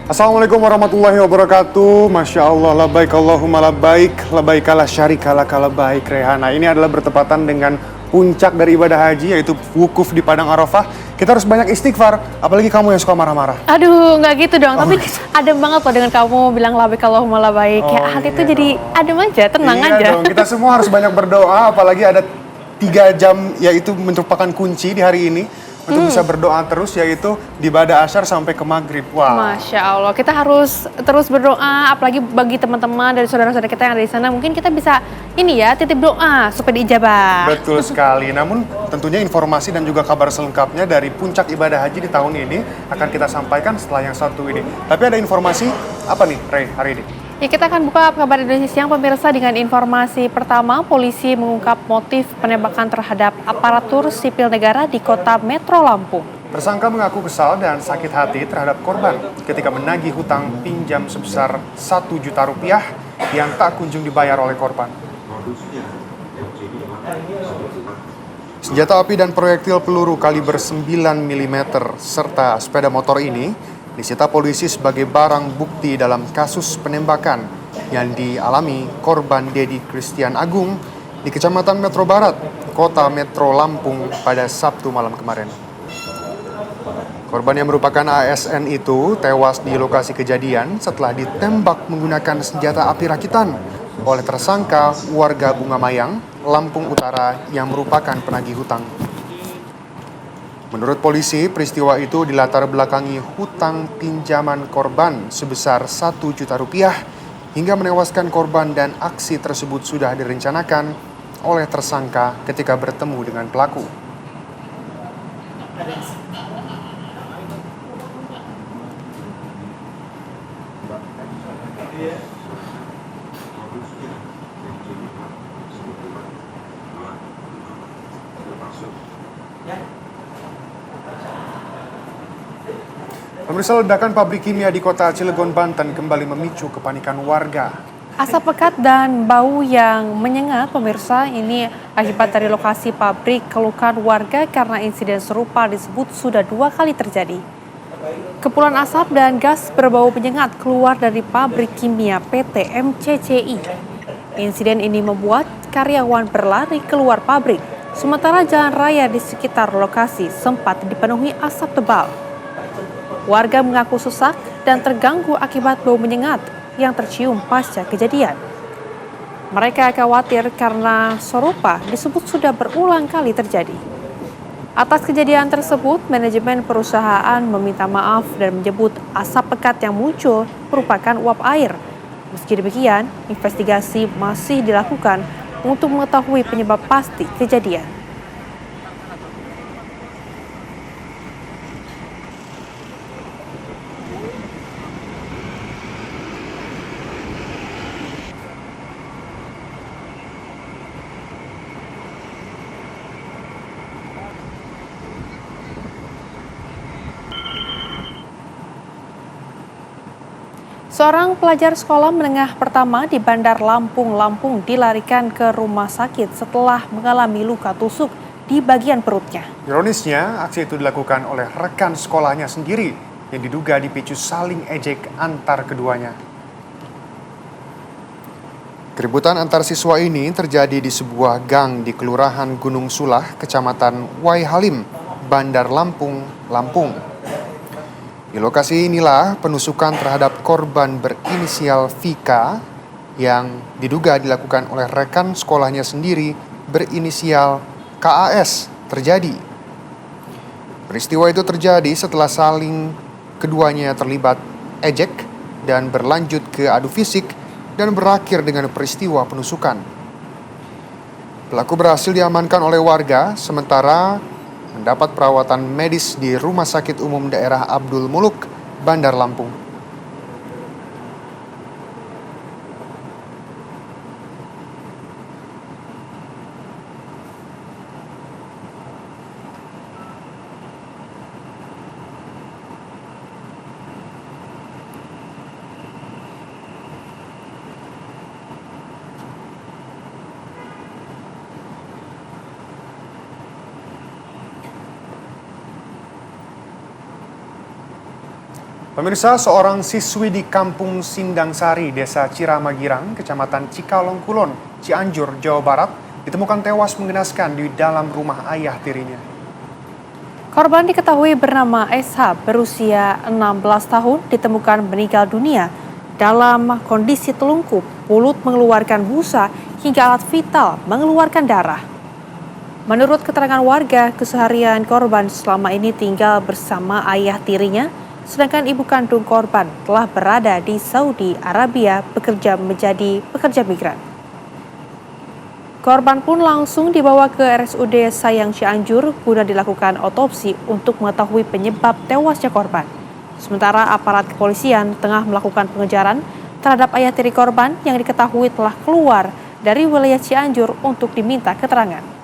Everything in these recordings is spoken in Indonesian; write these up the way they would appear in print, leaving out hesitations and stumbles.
Assalamualaikum warahmatullahi wabarakatuh. Masya Allah, labaik Allahumma labaik, labaik la syarika laka labaik Rehana. Ini adalah bertepatan dengan puncak dari ibadah haji, yaitu wukuf di Padang Arafah. Kita harus banyak istighfar, apalagi kamu yang suka marah-marah. Aduh, nggak gitu dong. Tapi adem banget loh dengan kamu bilang labaik Allahumma labaik. Ya hati itu jadi adem aja, tenang Iya aja. dong, kita semua harus banyak berdoa, apalagi ada 3 jam, yaitu merupakan kunci di hari ini. Untuk bisa berdoa terus, yaitu di ibadah asyar sampai ke maghrib. Wah. Masya Allah, kita harus terus berdoa, apalagi bagi teman-teman dari saudara-saudara kita yang ada di sana. Mungkin kita bisa titip doa supaya diijabah. Betul sekali. Namun tentunya informasi dan juga kabar selengkapnya dari puncak ibadah haji di tahun ini akan kita sampaikan setelah yang satu ini. Tapi ada informasi apa nih, Rey, hari ini? Ya, kita akan buka kabar Indonesia Siang pemirsa dengan informasi pertama. Polisi mengungkap motif penembakan terhadap aparatur sipil negara di kota Metro Lampung. Tersangka mengaku kesal dan sakit hati terhadap korban ketika menagih hutang pinjam sebesar 1 juta rupiah yang tak kunjung dibayar oleh korban. Senjata api dan proyektil peluru kaliber 9 mm serta sepeda motor ini disita polisi sebagai barang bukti dalam kasus penembakan yang dialami korban Dedi Christian Agung di Kecamatan Metro Barat, Kota Metro Lampung pada Sabtu malam kemarin. Korban yang merupakan ASN itu tewas di lokasi kejadian setelah ditembak menggunakan senjata api rakitan oleh tersangka warga Bunga Mayang, Lampung Utara yang merupakan penagih hutang. Menurut polisi, peristiwa itu dilatar belakangi hutang pinjaman korban sebesar 1 juta rupiah hingga menewaskan korban, dan aksi tersebut sudah direncanakan oleh tersangka ketika bertemu dengan pelaku. Pemirsa, ledakan pabrik kimia di kota Cilegon, Banten kembali memicu kepanikan warga. Asap pekat dan bau yang menyengat pemirsa ini akibat dari lokasi pabrik keluhkan warga karena insiden serupa disebut sudah 2 kali terjadi. Kepulan asap dan gas berbau menyengat keluar dari pabrik kimia PT MCCI. Insiden ini membuat karyawan berlari keluar pabrik, sementara jalan raya di sekitar lokasi sempat dipenuhi asap tebal. Warga mengaku sesak dan terganggu akibat bau menyengat yang tercium pasca kejadian. Mereka khawatir karena serupa disebut sudah berulang kali terjadi. Atas kejadian tersebut, manajemen perusahaan meminta maaf dan menyebut asap pekat yang muncul merupakan uap air. Meski demikian, investigasi masih dilakukan untuk mengetahui penyebab pasti kejadian. Seorang pelajar sekolah menengah pertama di Bandar Lampung, Lampung dilarikan ke rumah sakit setelah mengalami luka tusuk di bagian perutnya. Ironisnya, aksi itu dilakukan oleh rekan sekolahnya sendiri yang diduga dipicu saling ejek antar keduanya. Keributan antar siswa ini terjadi di sebuah gang di Kelurahan Gunung Sulah, Kecamatan Waihalim, Bandar Lampung, Lampung. Di lokasi inilah penusukan terhadap korban berinisial VK yang diduga dilakukan oleh rekan sekolahnya sendiri berinisial KAS terjadi. Peristiwa itu terjadi setelah saling keduanya terlibat ejek dan berlanjut ke adu fisik dan berakhir dengan peristiwa penusukan. Pelaku berhasil diamankan oleh warga, sementara mendapat perawatan medis di Rumah Sakit Umum Daerah Abdul Muluk, Bandar Lampung. Pemirsa, seorang siswi di Kampung Sindang Sari, Desa Ciramagirang, Kecamatan Cikalong Kulon, Cianjur, Jawa Barat, ditemukan tewas mengenaskan di dalam rumah ayah tirinya. Korban diketahui bernama SH, berusia 16 tahun, ditemukan meninggal dunia dalam kondisi telungkup, mulut mengeluarkan busa, hingga alat vital mengeluarkan darah. Menurut keterangan warga, keseharian korban selama ini tinggal bersama ayah tirinya, sedangkan ibu kandung korban telah berada di Saudi Arabia bekerja menjadi pekerja migran. Korban pun langsung dibawa ke RSUD Sayang Cianjur guna dilakukan otopsi untuk mengetahui penyebab tewasnya korban. Sementara aparat kepolisian tengah melakukan pengejaran terhadap ayah tiri korban yang diketahui telah keluar dari wilayah Cianjur untuk diminta keterangan.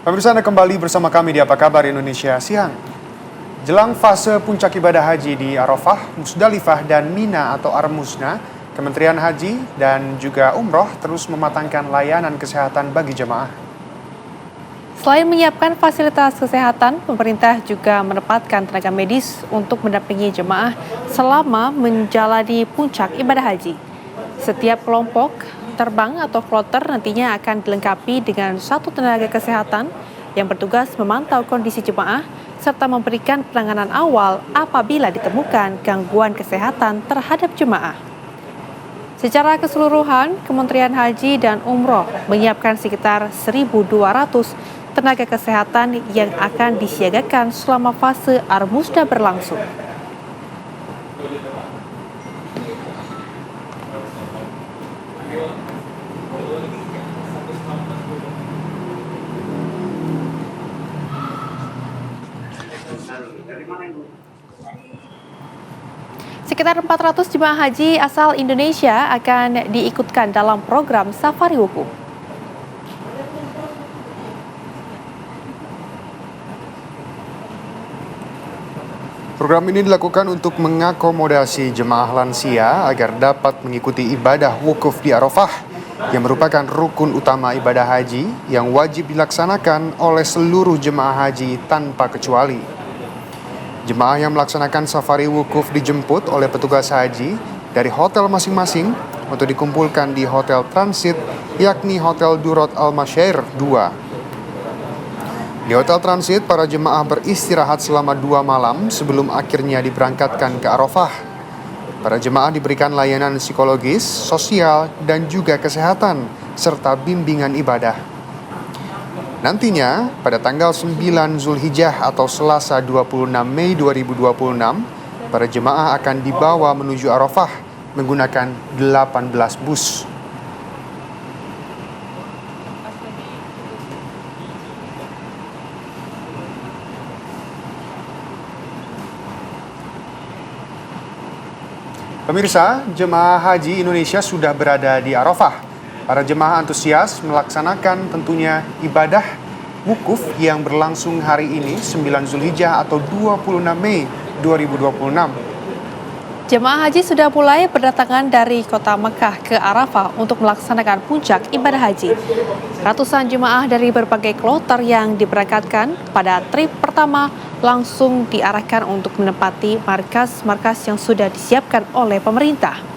Pemirsa, Anda kembali bersama kami di Apa Kabar Indonesia Siang. Jelang fase puncak ibadah haji di Arafah, Musdalifah, dan Mina atau Ar-Musna, Kementerian Haji dan juga Umroh terus mematangkan layanan kesehatan bagi jemaah. Selain menyiapkan fasilitas kesehatan, pemerintah juga menempatkan tenaga medis untuk mendampingi jemaah selama menjalani puncak ibadah haji. Setiap kelompok terbang atau kloter nantinya akan dilengkapi dengan satu tenaga kesehatan yang bertugas memantau kondisi jemaah serta memberikan penanganan awal apabila ditemukan gangguan kesehatan terhadap jemaah. Secara keseluruhan, Kementerian Haji dan Umroh menyiapkan sekitar 1.200 tenaga kesehatan yang akan disiagakan selama fase Ar-Musna berlangsung. Sekitar 400 jemaah haji asal Indonesia akan diikutkan dalam program Safari Wukuf. Program ini dilakukan untuk mengakomodasi jemaah lansia agar dapat mengikuti ibadah wukuf di Arafah, yang merupakan rukun utama ibadah haji yang wajib dilaksanakan oleh seluruh jemaah haji tanpa kecuali. Jemaah yang melaksanakan safari wukuf dijemput oleh petugas haji dari hotel masing-masing untuk dikumpulkan di hotel transit, yakni Hotel Durot Al-Masyair 2. Di hotel transit, para jemaah beristirahat selama 2 malam sebelum akhirnya diberangkatkan ke Arafah. Para jemaah diberikan layanan psikologis, sosial, dan juga kesehatan, serta bimbingan ibadah. Nantinya, pada tanggal 9 Zulhijjah atau Selasa 26 Mei 2026, para jemaah akan dibawa menuju Arafah menggunakan 18 bus. Pemirsa, jemaah haji Indonesia sudah berada di Arafah. Para jemaah antusias melaksanakan tentunya ibadah wukuf yang berlangsung hari ini 9 Zulhijjah atau 26 Mei 2026. Jemaah haji sudah mulai berdatangan dari kota Mekah ke Arafah untuk melaksanakan puncak ibadah haji. Ratusan jemaah dari berbagai kloter yang diberangkatkan pada trip pertama langsung diarahkan untuk menempati markas-markas yang sudah disiapkan oleh pemerintah.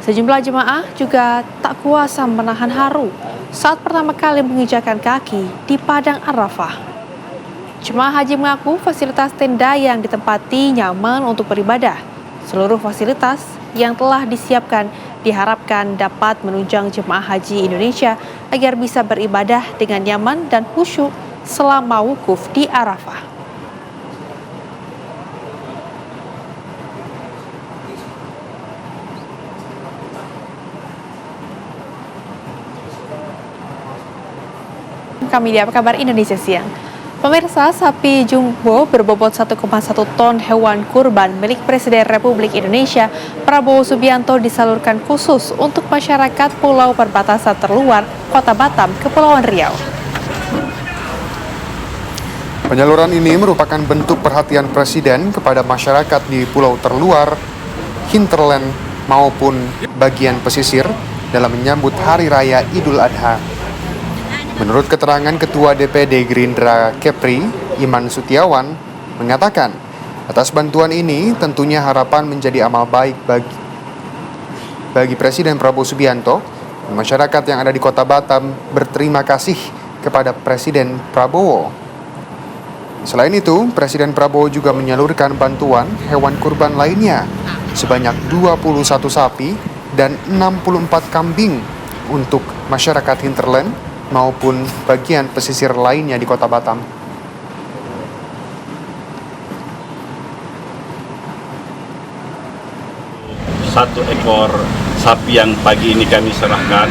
Sejumlah jemaah juga tak kuasa menahan haru saat pertama kali menginjakan kaki di padang Arafah. Jemaah haji mengaku fasilitas tenda yang ditempati nyaman untuk beribadah. Seluruh fasilitas yang telah disiapkan diharapkan dapat menunjang jemaah haji Indonesia agar bisa beribadah dengan nyaman dan khusyuk selama wukuf di Arafah. Kami di Apa Kabar Indonesia Siang. Pemirsa, sapi jumbo berbobot 1,1 ton hewan kurban milik Presiden Republik Indonesia Prabowo Subianto disalurkan khusus untuk masyarakat pulau perbatasan terluar Kota Batam, Kepulauan Riau. Penyaluran ini merupakan bentuk perhatian Presiden kepada masyarakat di pulau terluar, hinterland maupun bagian pesisir dalam menyambut Hari Raya Idul Adha. Menurut keterangan Ketua DPD Gerindra Kepri, Iman Sutiawan, mengatakan, atas bantuan ini tentunya harapan menjadi amal baik bagi Presiden Prabowo Subianto dan masyarakat yang ada di Kota Batam berterima kasih kepada Presiden Prabowo. Selain itu, Presiden Prabowo juga menyalurkan bantuan hewan kurban lainnya sebanyak 21 sapi dan 64 kambing untuk masyarakat hinterland maupun bagian pesisir lainnya di Kota Batam. Satu ekor sapi yang pagi ini kami serahkan,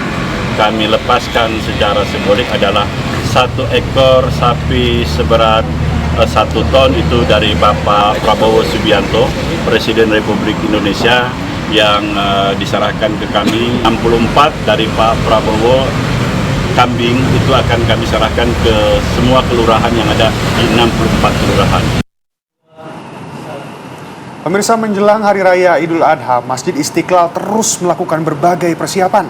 kami lepaskan secara simbolik adalah satu ekor sapi seberat 1 ton itu dari Bapak Prabowo Subianto, Presiden Republik Indonesia, yang diserahkan ke kami. 64 dari Pak Prabowo kambing itu akan kami serahkan ke semua kelurahan yang ada di 64 kelurahan. Pemirsa, menjelang Hari Raya Idul Adha, Masjid Istiqlal terus melakukan berbagai persiapan.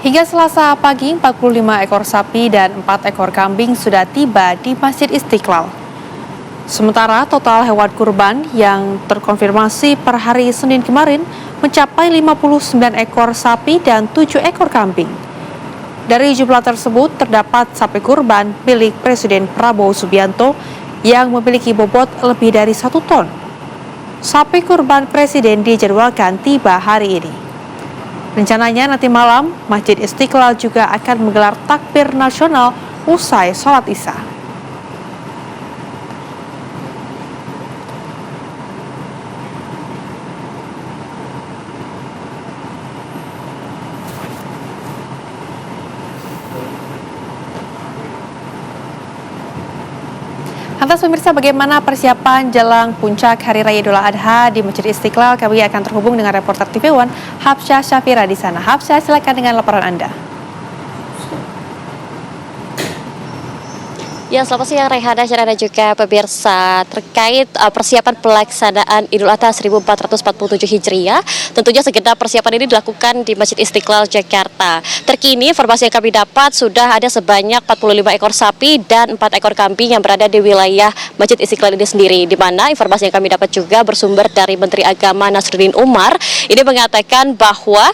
Hingga Selasa pagi, 45 ekor sapi dan 4 ekor kambing sudah tiba di Masjid Istiqlal. Sementara total hewan kurban yang terkonfirmasi per hari Senin kemarin mencapai 59 ekor sapi dan 7 ekor kambing. Dari jumlah tersebut terdapat sapi kurban milik Presiden Prabowo Subianto yang memiliki bobot lebih dari 1 ton. Sapi kurban Presiden dijadwalkan tiba hari ini. Rencananya nanti malam, Masjid Istiqlal juga akan menggelar takbir nasional usai sholat Isya. Lantas pemirsa, bagaimana persiapan jelang puncak Hari Raya Idul Adha di Masjid Istiqlal? Kami akan terhubung dengan reporter TV One, Hapsyah Syafira di sana. Hapsyah, silakan dengan laporan Anda. Ya, selamat siang Rehana dan juga pemirsa. Terkait persiapan pelaksanaan Idul Adha 1447 Hijriah, tentunya segenap persiapan ini dilakukan di Masjid Istiqlal, Jakarta. Terkini, informasi yang kami dapat sudah ada sebanyak 45 ekor sapi dan 4 ekor kambing yang berada di wilayah Masjid Istiqlal ini sendiri. Di mana informasi yang kami dapat juga bersumber dari Menteri Agama Nasruddin Umar. Ini mengatakan bahwa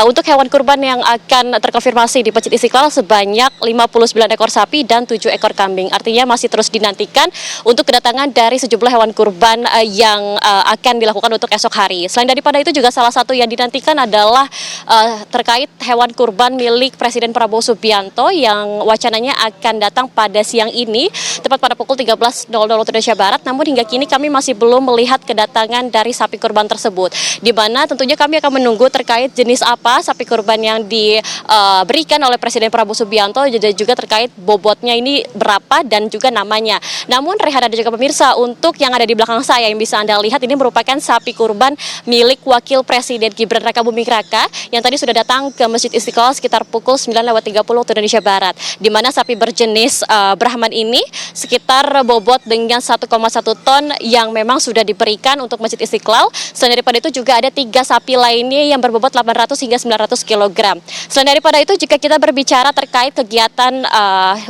untuk hewan kurban yang akan terkonfirmasi di Masjid Istiqlal sebanyak 59 ekor sapi dan 7 ekor kambing. Artinya masih terus dinantikan untuk kedatangan dari sejumlah hewan kurban yang akan dilakukan untuk esok hari. Selain daripada itu juga salah satu yang dinantikan adalah terkait hewan kurban milik Presiden Prabowo Subianto yang wacananya akan datang pada siang ini tepat pada pukul 13.00 waktu Indonesia Barat. Namun hingga kini kami masih belum melihat kedatangan dari sapi kurban tersebut. Di mana tentunya kami akan menunggu terkait jenis apa sapi kurban yang diberikan oleh Presiden Prabowo Subianto dan juga terkait bobotnya ini berapa dan juga namanya. Namun Rehan dan juga pemirsa, untuk yang ada di belakang saya yang bisa Anda lihat ini merupakan sapi kurban milik Wakil Presiden Gibran Rakabuming Raka yang tadi sudah datang ke Masjid Istiqlal sekitar pukul 9.30 waktu Indonesia Barat. Di mana sapi berjenis Brahman ini sekitar bobot dengan 1,1 ton yang memang sudah diberikan untuk Masjid Istiqlal. Selain daripada itu juga ada 3 sapi lainnya yang berbobot 800 hingga 900 kg. Selain daripada itu jika kita berbicara terkait kegiatan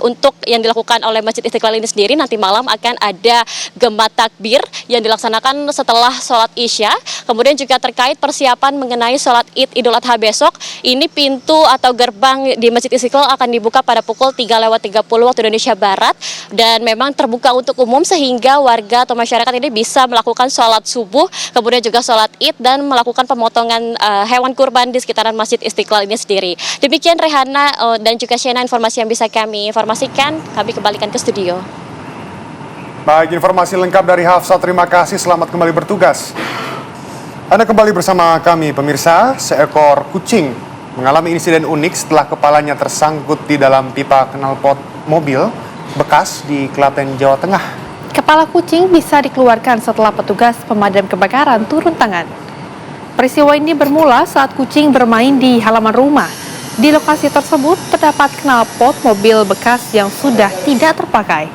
untuk yang dilakukan oleh Masjid Istiqlal ini sendiri, nanti malam akan ada gema takbir yang dilaksanakan setelah sholat Isya. Kemudian juga terkait persiapan mengenai sholat Id Idul Adha besok, ini pintu atau gerbang di Masjid Istiqlal akan dibuka pada pukul 3.30 waktu Indonesia Barat dan memang terbuka untuk umum sehingga warga atau masyarakat ini bisa melakukan sholat subuh, kemudian juga sholat Id dan melakukan pemotongan hewan kurban di sekitaran Masjid Istiqlal ini sendiri. Demikian Rehana dan juga Shena informasi yang bisa kami informasikan. Kami kembalikan ke studio. Baik, informasi lengkap dari Hafsa, terima kasih, selamat kembali bertugas. Anda kembali bersama kami pemirsa. Seekor kucing mengalami insiden unik setelah kepalanya tersangkut di dalam pipa knalpot mobil bekas di Klaten, Jawa Tengah. Kepala kucing bisa dikeluarkan setelah petugas pemadam kebakaran turun tangan. Peristiwa ini bermula saat kucing bermain di halaman rumah. Di lokasi tersebut terdapat knalpot mobil bekas yang sudah tidak terpakai.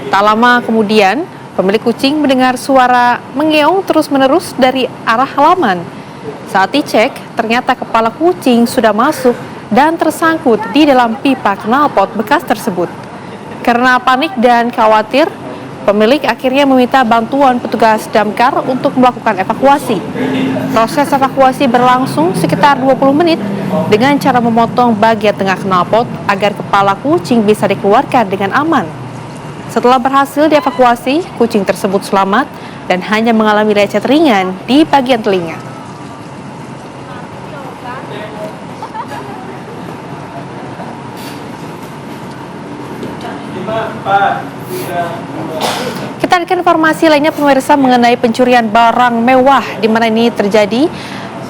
Tak lama kemudian, pemilik kucing mendengar suara mengeong terus-menerus dari arah halaman. Saat dicek, ternyata kepala kucing sudah masuk dan tersangkut di dalam pipa knalpot bekas tersebut. Karena panik dan khawatir, pemilik akhirnya meminta bantuan petugas damkar untuk melakukan evakuasi. Proses evakuasi berlangsung sekitar 20 menit dengan cara memotong bagian tengah knalpot agar kepala kucing bisa dikeluarkan dengan aman. Setelah berhasil dievakuasi, kucing tersebut selamat dan hanya mengalami lecet ringan di bagian telinga. Kita akan informasi lainnya pemirsa mengenai pencurian barang mewah di mana ini terjadi.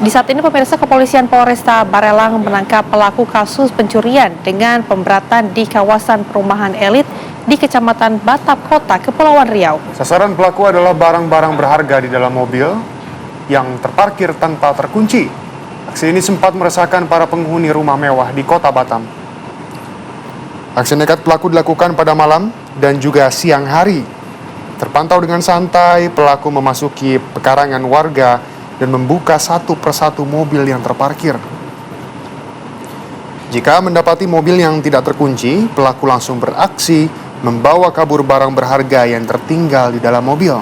Di saat ini pemirsa, Kepolisian Polresta Barelang menangkap pelaku kasus pencurian dengan pemberatan di kawasan perumahan elit di Kecamatan Batap Kota, Kepulauan Riau. Sasaran pelaku adalah barang-barang berharga di dalam mobil yang terparkir tanpa terkunci. Aksi ini sempat meresahkan para penghuni rumah mewah di Kota Batam. Aksi nekat pelaku dilakukan pada malam dan juga siang hari. Terpantau dengan santai, pelaku memasuki pekarangan warga dan membuka satu persatu mobil yang terparkir. Jika mendapati mobil yang tidak terkunci, pelaku langsung beraksi membawa kabur barang berharga yang tertinggal di dalam mobil.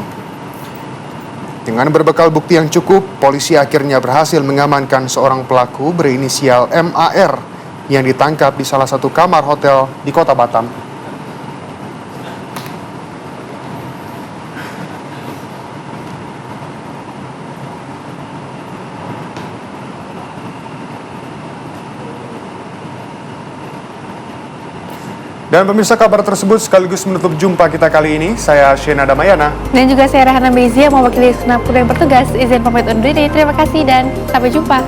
Dengan berbekal bukti yang cukup, polisi akhirnya berhasil mengamankan seorang pelaku berinisial MAR yang ditangkap di salah satu kamar hotel di Kota Batam. Dan pemirsa, kabar tersebut sekaligus menutup jumpa kita kali ini. Saya Shena Damayana. Dan juga saya Rahana Bezia mewakili segenap kru yang bertugas. Izin pamit undur diri. Terima kasih dan sampai jumpa.